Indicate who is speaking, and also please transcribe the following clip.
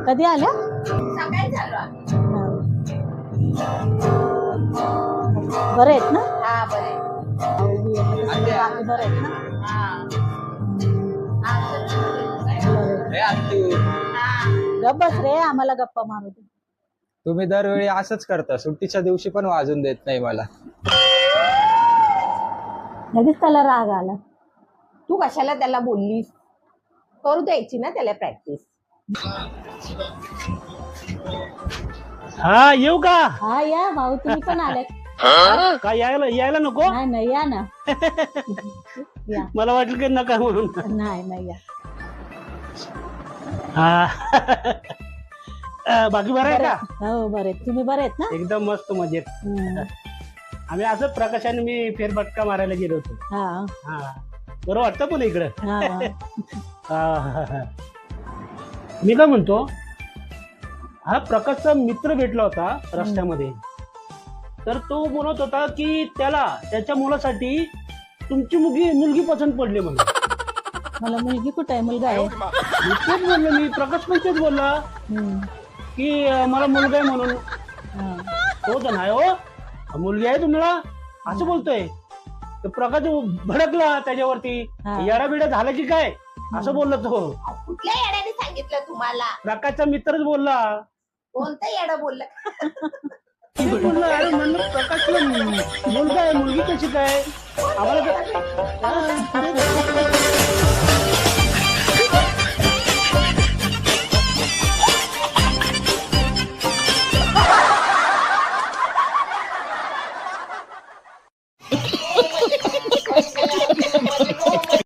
Speaker 1: कधी आल्या?
Speaker 2: सकाळी झालो आम्ही.
Speaker 1: बरं आहेत ना?
Speaker 2: हा बरे.
Speaker 1: बाकी बरं आहेत ना? गप्प बस रे, आम्हाला गप्पा मारू दे.
Speaker 3: तुम्ही दरवेळी असंच करता, सुट्टीच्या दिवशी पण वाजून देत नाही मला.
Speaker 1: लगेच त्याला राग आला.
Speaker 2: तू कशाला त्याला बोललीस? करू द्यायची ना त्याला प्रॅक्टिस.
Speaker 4: हा येऊ का?
Speaker 1: हा या भाऊ, तुम्ही पण आले.
Speaker 4: काय यायला नको?
Speaker 1: नाही नाही या ना. या.
Speaker 4: मला वाटलं की नका म्हणून.
Speaker 1: नाही नाही या.
Speaker 4: बाकी बरं आहे का?
Speaker 1: हो बरे. तुम्ही बरे आहेत ना?
Speaker 4: एकदम मस्त मजेत. आम्ही असं प्रकाशाने मी फेरफटका मारायला गेलो होतो.
Speaker 1: हा
Speaker 4: बरं वाटतं पण इकडं.
Speaker 1: हा.
Speaker 4: मी काय म्हणतो, हा प्रकाशचा मित्र भेटला होता रस्त्यामध्ये. तर तो बोलत होता की त्याला त्याच्या मुलासाठी तुमची मुलगी पसंत पडली म्हणून.
Speaker 1: मला मुलगी कुठे आहे? मुलगा आहे.
Speaker 4: तेच बोललो मी, प्रकाश पण तेच बोलला की मला मुलगा आहे म्हणून. हो तर नाही हो, मुलगी आहे तुम्हाला असं बोलतोय. तर प्रकाश भडकला त्याच्यावरती. येडाबिडा झाला की काय असं बोलला तो.
Speaker 2: कुठल्या येड्याने सांगितलं तुम्हाला?
Speaker 4: प्रकाशचा मित्रच बोलला.
Speaker 2: कोणतं येडं बोललं?
Speaker 4: बोलला अरे म्हणलं प्रकाशला मुलगा आहे, मुलगी कशी काय आम्हाला.